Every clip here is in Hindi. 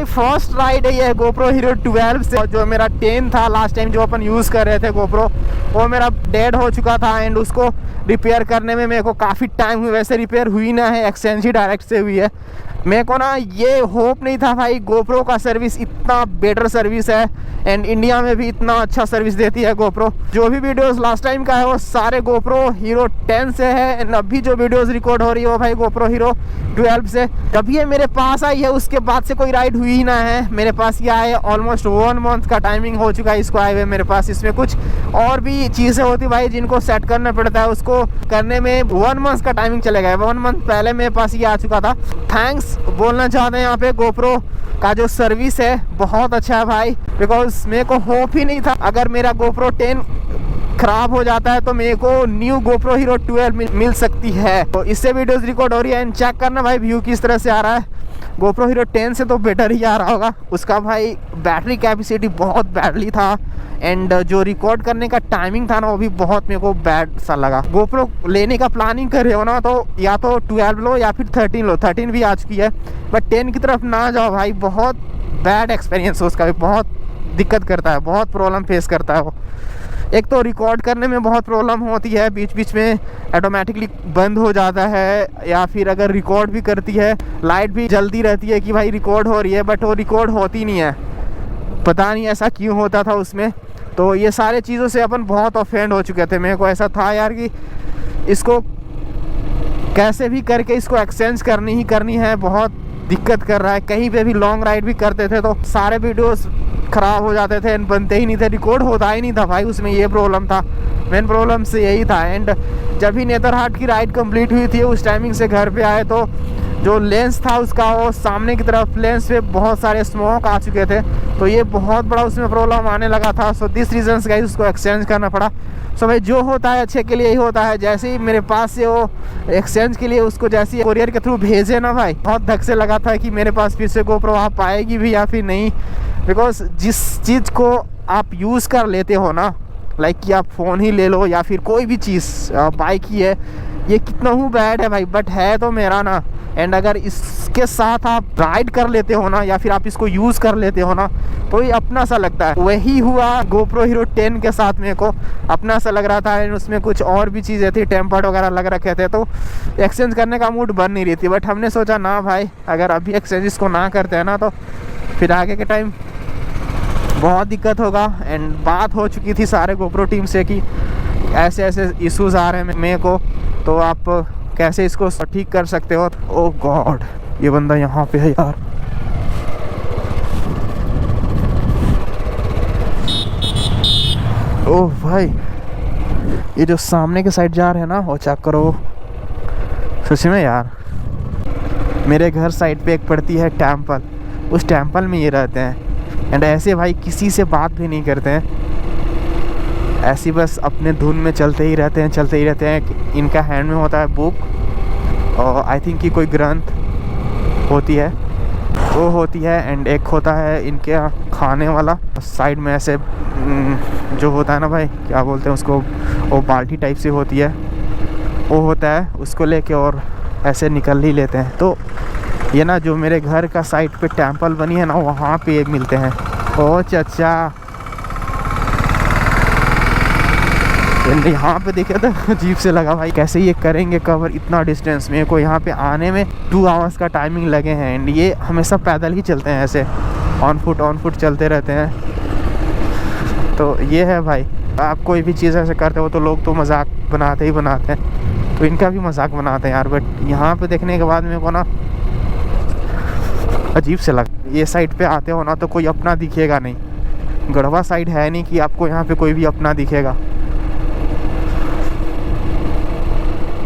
फर्स्ट राइड है ये GoPro Hero 12 से। जो मेरा 10 था लास्ट टाइम जो अपन यूज़ कर रहे थे GoPro, वो मेरा डेड हो चुका था एंड उसको रिपेयर करने में मेरे को काफ़ी टाइम हुई। वैसे रिपेयर हुई ना है, एक्सचेंज ही डायरेक्ट से हुई है। मेरे को ना ये होप नहीं था भाई GoPro का सर्विस इतना बेटर सर्विस है एंड इंडिया में भी इतना अच्छा सर्विस देती है GoPro। जो भी वीडियोस लास्ट टाइम का है वो सारे GoPro Hero 10 से है एंड अभी जो वीडियोस रिकॉर्ड हो रही है वो भाई GoPro Hero 12 से। जब ये मेरे पास आई है उसके बाद से कोई राइड हुई ही ना है। मेरे पास ये आए ऑलमोस्ट 1 मंथ का टाइमिंग हो चुका है इसको आए हुए मेरे पास। इसमें कुछ और भी चीज़ें होती भाई जिनको सेट करना पड़ता है, उसको करने में 1 मंथ का टाइमिंग चले गया। 1 मंथ पहले मेरे पास ये आ चुका था। थैंक्स बोलना चाहते हैं यहाँ पे GoPro का जो सर्विस है बहुत अच्छा है भाई, बिकॉज मेरे को होप ही नहीं था अगर मेरा GoPro 10 खराब हो जाता है तो मेरे को न्यू GoPro Hero 12 मिल सकती है। तो इससे वीडियोस रिकॉर्ड हो रही है एंड चेक करना भाई व्यू किस तरह से आ रहा है। GoPro Hero 10 से तो बेटर ही आ रहा होगा। उसका भाई बैटरी कैपेसिटी बहुत बैडली था एंड जो रिकॉर्ड करने का टाइमिंग था ना वो भी बहुत मेरे को बैड सा लगा। GoPro लेने का प्लानिंग कर रहे हो ना तो या तो 12 लो या फिर 13 लो। 13 भी आ चुकी है बट 10 की तरफ ना जाओ भाई, बहुत बैड एक्सपीरियंस है उसका भी। बहुत दिक्कत करता है, बहुत प्रॉब्लम फेस करता है वो। एक तो रिकॉर्ड करने में बहुत प्रॉब्लम होती है, बीच बीच में ऑटोमेटिकली बंद हो जाता है, या फिर अगर रिकॉर्ड भी करती है लाइट भी जल्दी रहती है कि भाई रिकॉर्ड हो रही है बट वो रिकॉर्ड होती नहीं है। पता नहीं ऐसा क्यों होता था उसमें। तो ये सारे चीज़ों से अपन बहुत ऑफेंड हो चुके थे। मेरे को ऐसा था यार कि इसको कैसे भी करके इसको एक्सचेंज करनी है। बहुत दिक्कत कर रहा है। कहीं पे भी लॉन्ग राइड भी करते थे तो सारे वीडियोस ख़राब हो जाते थे, बनते ही नहीं थे, रिकॉर्ड होता ही नहीं था भाई। उसमें ये प्रॉब्लम था, मेन प्रॉब्लम से यही था। एंड जब भी नेतरहाट की राइड कंप्लीट हुई थी उस टाइमिंग से घर पे आए तो जो लेंस था उसका वो सामने की तरफ लेंस पे बहुत सारे स्मोक आ चुके थे, तो ये बहुत बड़ा उसमें प्रॉब्लम आने लगा था। सो दिस रीजंस गाइस उसको एक्सचेंज करना पड़ा। सो भाई जो होता है अच्छे के लिए ही होता है। जैसे ही मेरे पास से वो एक्सचेंज के लिए उसको जैसे ही कोरियर के थ्रू भेजे ना भाई, बहुत धक से लगा था कि मेरे पास फिर से GoPro आ पाएगी भी या फिर नहीं। बिकॉज जिस चीज़ को आप यूज़ कर लेते हो ना, लाइक कि आप फ़ोन ही ले लो या फिर कोई भी चीज़ बाइक ही है, ये कितना ही बैड है भाई बट है तो मेरा ना। एंड अगर इसके साथ आप राइड कर लेते हो ना या फिर आप इसको यूज़ कर लेते हो ना तो ये अपना सा लगता है। वही हुआ GoPro Hero 10 के साथ। मेरे को अपना सा लग रहा था एंड उसमें कुछ और भी चीज़ें थी, टेम्पर्ड वगैरह लग रखे थे, तो एक्सचेंज करने का मूड बन नहीं रही थी। बट हमने सोचा ना भाई अगर अभी एक्सचेंज इसको ना करते हैं ना तो फिर आगे के टाइम बहुत दिक्कत होगा। एंड बात हो चुकी थी सारे GoPro टीम से कि ऐसे ऐसे इश्यूज़ आ रहे हैं मेरे को, तो आप कैसे इसको ठीक कर सकते हो। ओह गॉड, ये बंदा यहाँ पे है यार। ओह भाई, ये जो सामने के साइड जा रहे हैं ना वो चेक करो। सच में यार, मेरे घर साइड पे एक पड़ती है टेम्पल, उस टेम्पल में ये रहते हैं एंड ऐसे भाई किसी से बात भी नहीं करते हैं, ऐसी बस अपने धुन में चलते ही रहते हैं। इनका हैंड में होता है बुक और आई थिंक कि कोई ग्रंथ होती है वो होती है एंड एक होता है इनके खाने वाला साइड में ऐसे जो होता है ना भाई, क्या बोलते हैं उसको, वो बाल्टी टाइप से होती है वो होता है, उसको लेके और ऐसे निकल ही लेते हैं। तो ये ना जो मेरे घर का साइड पे टेम्पल बनी है ना वहाँ पे ये मिलते हैं। ओ चाचा, यहाँ पे देखे तो अजीब से लगा भाई, कैसे ये करेंगे कवर इतना डिस्टेंस। मेरे को यहाँ पे आने में 2 आवर्स का टाइमिंग लगे हैं एंड ये हमेशा पैदल ही चलते हैं, ऐसे ऑन फुट चलते रहते हैं। तो ये है भाई, आप कोई भी चीज़ ऐसे करते हो तो लोग तो मजाक बनाते ही बनाते हैं, तो इनका भी मजाक बनाते हैं यार। बट यहाँ पे देखने के बाद मेरे को ना अजीब से लगा। ये साइड पे आते हो ना तो कोई अपना दिखेगा नहीं, गढ़वा साइड है नहीं कि आपको यहाँ पे कोई भी अपना दिखेगा।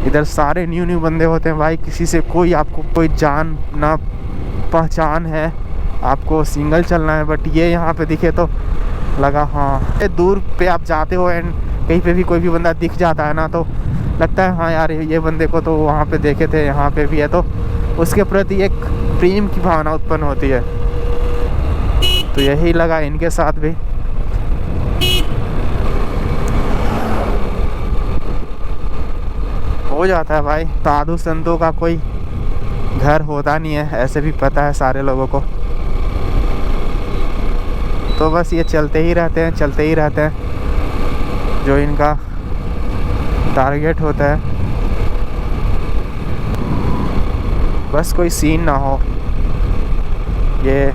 इधर सारे न्यू बंदे होते हैं भाई, किसी से कोई आपको कोई जान ना पहचान है, आपको सिंगल चलना है। बट ये यहाँ पे दिखे तो लगा हाँ, दूर पे आप जाते हो एंड कहीं पे भी कोई भी बंदा दिख जाता है ना तो लगता है हाँ यार ये बंदे को तो वहाँ पे देखे थे, यहाँ पे भी है, तो उसके प्रति एक प्रेम की भावना उत्पन्न होती है। तो यही लगा इनके साथ भी। हो जाता है भाई, साधु संतों का कोई घर होता नहीं है, ऐसे भी पता है सारे लोगों को। तो बस ये चलते ही रहते हैं, चलते ही रहते हैं, जो इनका टारगेट होता है। बस कोई सीन ना हो। ये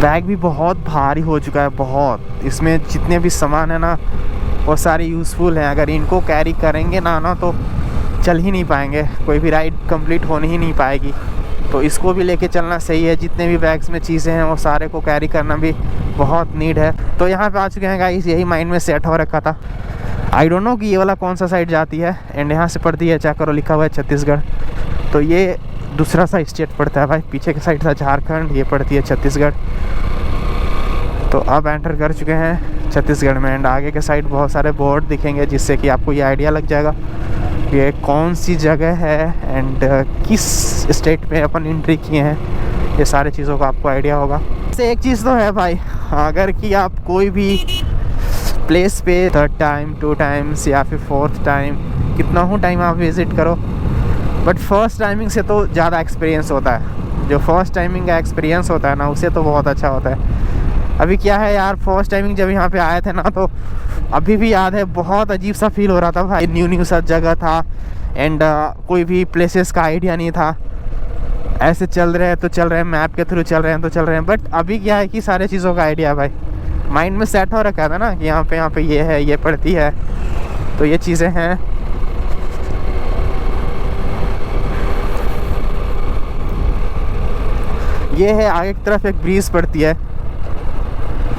बैग भी बहुत भारी हो चुका है, बहुत। इसमें जितने भी सामान है ना वो सारे यूज़फुल हैं। अगर इनको कैरी करेंगे ना तो चल ही नहीं पाएंगे, कोई भी राइड कंप्लीट होने ही नहीं पाएगी। तो इसको भी लेके चलना सही है। जितने भी बैग्स में चीज़ें हैं वो सारे को कैरी करना भी बहुत नीड है। तो यहाँ पे आ चुके हैं गाइस, यही माइंड में सेट हो रखा था। आई डोंट नो कि ये वाला कौन सा साइड जाती है। एंड यहाँ से पड़ती है, चेक करो, लिखा हुआ है छत्तीसगढ़। तो ये दूसरा सा स्टेट पड़ता है भाई। पीछे के साइड था झारखंड, ये पड़ती है छत्तीसगढ़। तो अब एंटर कर चुके हैं छत्तीसगढ़ में। एंड आगे के साइड बहुत सारे बोर्ड दिखेंगे जिससे कि आपको ये आइडिया लग जाएगा ये कौन सी जगह है एंड किस स्टेट में अपन एंट्री किए हैं। ये सारे चीज़ों का आपको आइडिया होगा। से एक चीज़ तो है भाई, अगर कि आप कोई भी प्लेस पे 3rd टाइम 2 टाइम्स या फिर 4th टाइम कितना हो टाइम आप विज़िट करो, बट फर्स्ट टाइमिंग से तो ज़्यादा एक्सपीरियंस होता है। जो फर्स्ट टाइमिंग का एक्सपीरियंस होता है ना उससे तो बहुत अच्छा होता है। अभी क्या है यार, फर्स्ट टाइमिंग जब यहाँ पे आए थे ना तो अभी भी याद है, बहुत अजीब सा फील हो रहा था भाई। न्यू सा जगह था एंड कोई भी प्लेसेस का आइडिया नहीं था। ऐसे चल रहे हैं तो चल रहे हैं, मैप के थ्रू चल रहे हैं तो चल रहे हैं। बट अभी क्या है कि सारे चीज़ों का आइडिया भाई माइंड में सेट हो रखा था ना कि यहाँ पे ये है, ये पड़ती है, तो ये चीज़ें हैं। ये है आगे की तरफ एक ब्रिज पड़ती है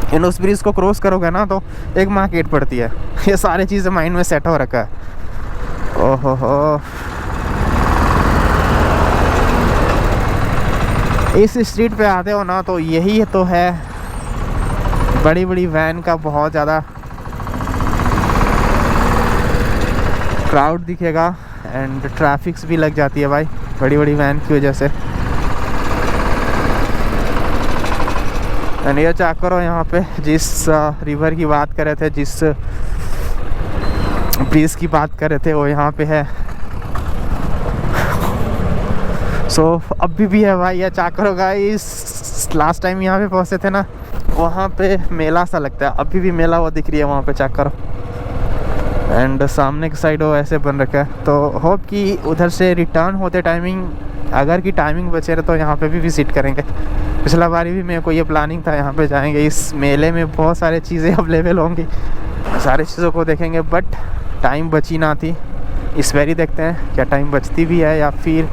एंड उस ब्रिज को क्रॉस करोगे ना तो एक मार्केट पड़ती है। ये सारी चीज़ें माइंड में सेट हो रखा है। ओहो हो, इस स्ट्रीट पे आते हो ना तो यही तो है, बड़ी बड़ी वैन का बहुत ज़्यादा क्राउड दिखेगा एंड ट्रैफिक्स भी लग जाती है भाई बड़ी बड़ी वैन की वजह से। एंड ये चेक करो, यहाँ पे जिस रिवर की बात कर रहे थे, जिस ब्रिज की बात कर रहे थे, वो यहाँ पे है। सो अभी भी है भाई। ये चेक करो गाइस, लास्ट टाइम यहाँ पे पहुँचे थे ना, वहाँ पे मेला सा लगता है। अभी भी मेला वो दिख रही है वहाँ पे, चेक करो। एंड सामने की साइड वो ऐसे बन रखा है। तो होप कि उधर से रिटर्न होते टाइमिंग, अगर की टाइमिंग बचे रहे तो यहाँ पे भी विज़िट करेंगे। पिछला बारी भी मेरे को ये प्लानिंग था, यहाँ पे जाएंगे। इस मेले में बहुत सारी चीज़ें अवेलेबल होंगी, सारी चीज़ों को देखेंगे, बट टाइम बची ना थी। इस बारी देखते हैं क्या टाइम बचती भी है या फिर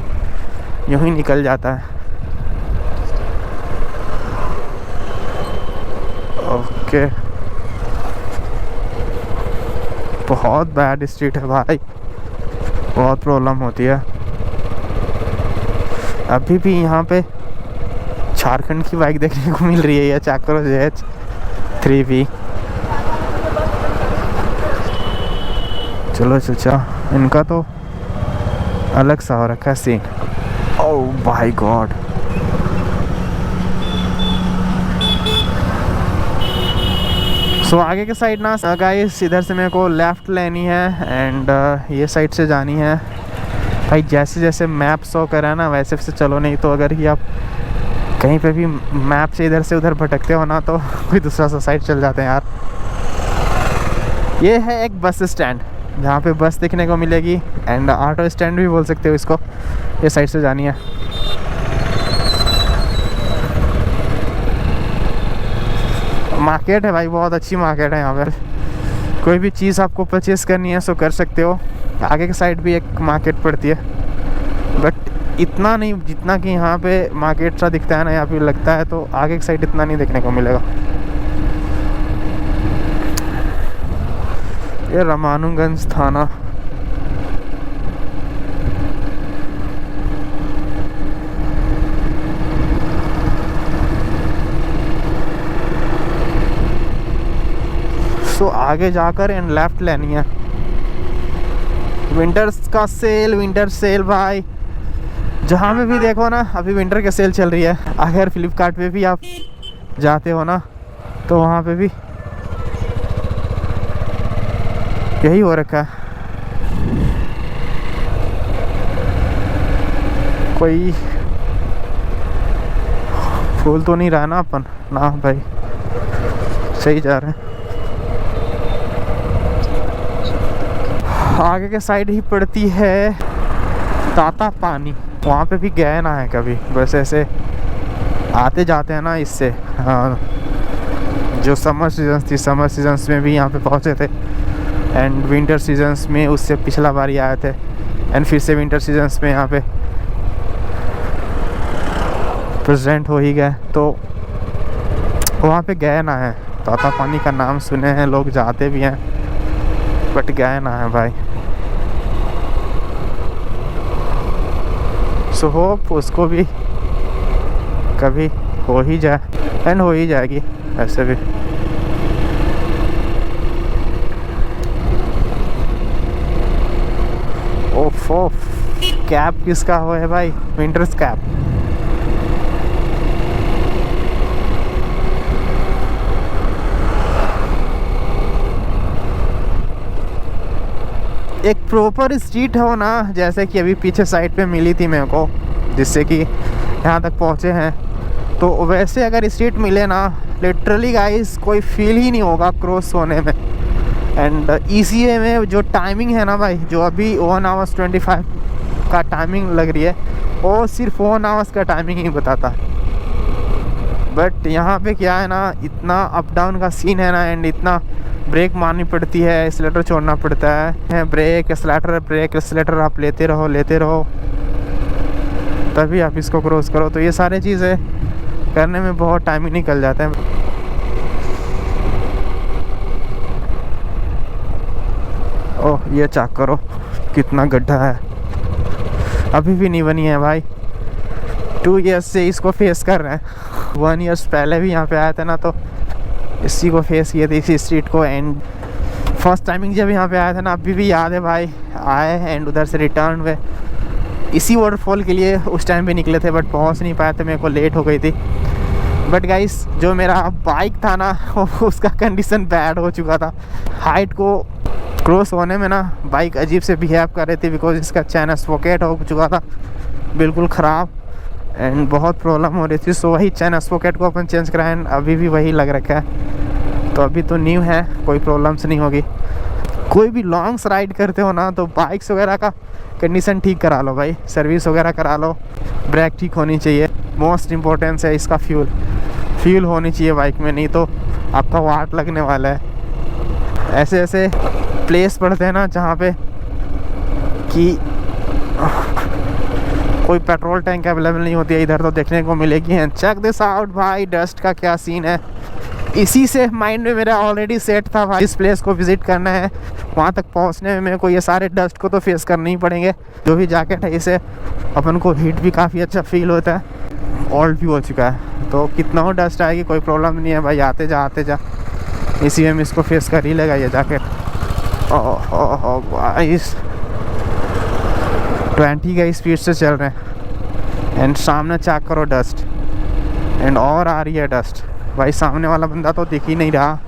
यूँ ही निकल जाता है। ओके, बहुत बैड स्ट्रीट है भाई, बहुत प्रॉब्लम होती है। अभी भी यहाँ पे झारखंड की बाइक देखने को मिल रही है। या चेक करो, JH3V। चलो चचा, इनका तो अलग सा हो रखा है सीन। ओह माय गॉड, सो आगे के साइड ना गाइस, इधर से मेरे को लेफ़्ट लेनी है एंड ये साइड से जानी है भाई। जैसे जैसे मैप शो कर रहा है ना वैसे वैसे चलो, नहीं तो अगर ही आप कहीं पे भी मैप से इधर से उधर भटकते हो ना तो कोई दूसरा सा साइड चल जाते हैं यार। ये है एक बस स्टैंड जहाँ पे बस देखने को मिलेगी एंड ऑटो स्टैंड भी बोल सकते हो इसको। ये साइड से जानी है। मार्केट है भाई, बहुत अच्छी मार्केट है यहाँ पर। कोई भी चीज़ आपको परचेस करनी है सो कर सकते हो। आगे के साइड भी एक मार्केट पड़ती है, बट इतना नहीं जितना कि यहाँ पे मार्केट सा दिखता है ना, यहाँ पे लगता है, तो आगे के साइड इतना नहीं देखने को मिलेगा। ये रामानुगंज थाना, तो आगे जाकर एंड लेफ्ट लेनी है। विंटर्स का सेल, विंटर सेल भाई, जहाँ पे भी देखो ना अभी विंटर का सेल चल रही है। अगर फ्लिपकार्ट पे भी आप जाते हो ना तो वहाँ पे भी यही हो रखा है। कोई भूल तो नहीं रहा ना अपन? ना भाई, सही जा रहे हैं। आगे के साइड ही पड़ती है ताता पानी, वहाँ पे भी गए ना है कभी, बस ऐसे आते जाते हैं ना इससे। हाँ, जो समर सीजन्स थी, समर सीजन्स में भी यहाँ पे पहुँचे थे, एंड विंटर सीजन्स में उससे पिछला बार ही आए थे, एंड फिर से विंटर सीजन्स में यहाँ पे प्रेजेंट हो ही गए। तो वहाँ पे गए ना है, ताता पानी का नाम सुने हैं लोग, जाते भी हैं, बट गए ना है भाई। सो होप उसको भी कभी हो ही जाए, एंड हो ही जाएगी ऐसे भी। ओफ ओफ, कैप किसका हो है भाई? Winters cap. एक प्रॉपर स्ट्रीट हो ना, जैसे कि अभी पीछे साइड पे मिली थी मेरे को, जिससे कि यहाँ तक पहुँचे हैं, तो वैसे अगर स्ट्रीट मिले ना, लिटरली गाइस कोई फील ही नहीं होगा क्रॉस होने में। एंड ECA में जो टाइमिंग है ना भाई, जो अभी 1 आवर्स 25 का टाइमिंग लग रही है, वो सिर्फ 1 आवर्स का टाइमिंग ही बताता है। बट यहाँ पे क्या है ना, इतना अप डाउन का सीन है ना, एंड इतना ब्रेक मारनी पड़ती है, एक्सीलेटर छोड़ना पड़ता है, ब्रेक एक्सीलेटर आप लेते रहो तभी आप इसको क्रॉस करो। तो ये सारी चीज़ें करने में बहुत टाइम ही निकल जाता है। ओह, ये चेक करो कितना गड्ढा है, अभी भी नहीं बनी है भाई। 2 ईयर्स से इसको फेस कर रहे हैं। 1 ईयर्स पहले भी यहाँ पे आया था ना, तो इसी को फेस किए थे, इसी स्ट्रीट को। एंड फर्स्ट टाइमिंग जब यहाँ पे आया था ना, अभी भी याद है भाई, आए एंड उधर से रिटर्न हुए इसी वाटरफॉल के लिए। उस टाइम पे निकले थे बट पहुँच नहीं पाए थे, मेरे को लेट हो गई थी। बट गाइस, जो मेरा बाइक था ना, उसका कंडीशन बैड हो चुका था। हाइट को क्रॉस होने में ना बाइक अजीब से बिहेव कर रही थी, बिकॉज इसका चैन स्पोकेट हो चुका था बिल्कुल ख़राब, एंड बहुत प्रॉब्लम हो रही थी। सो वही चैन स्पोकेट को अपन चेंज कराएं, अभी भी वही लग रखा है। तो अभी तो न्यू है, कोई प्रॉब्लम्स नहीं होगी। कोई भी लॉन्ग्स राइड करते हो ना, तो बाइक्स वगैरह का कंडीशन ठीक करा लो भाई, सर्विस वगैरह करा लो, ब्रेक ठीक होनी चाहिए। मोस्ट इम्पोर्टेंस है इसका फ्यूल होनी चाहिए बाइक में, नहीं तो आपका वाट लगने वाला है। ऐसे ऐसे प्लेस पड़ते हैं ना जहाँ पे कि कोई पेट्रोल टैंक अवेलेबल नहीं होती है, इधर तो देखने को मिलेगी है। चेक दिस आउट भाई, डस्ट का क्या सीन है। इसी से माइंड में मेरा ऑलरेडी सेट था भाई, इस प्लेस को विज़िट करना है। वहाँ तक पहुँचने में मेरे को ये सारे डस्ट को तो फेस करने ही पड़ेंगे। जो भी जैकेट है, इसे अपन को हीट भी काफ़ी अच्छा फील होता है। ओल्ड भी हो चुका है, तो कितना हो डस्ट आएगी कोई प्रॉब्लम नहीं है भाई, आते जा इसी में इसको फेस कर ही लेगा ये जैकेट। गाइस 20 का स्पीड से चल रहे हैं, एंड सामने चेक करो डस्ट, एंड और आ रही है डस्ट भाई। सामने वाला बंदा तो दिख ही नहीं रहा,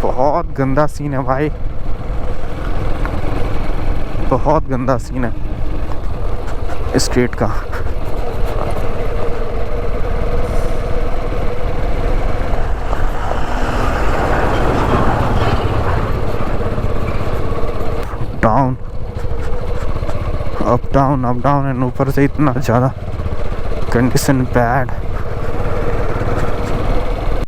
बहुत गंदा सीन है भाई, बहुत गंदा सीन है स्ट्रीट का। डाउन अप डाउन एंड ऊपर से इतना ज़्यादा कंडीशन बैड।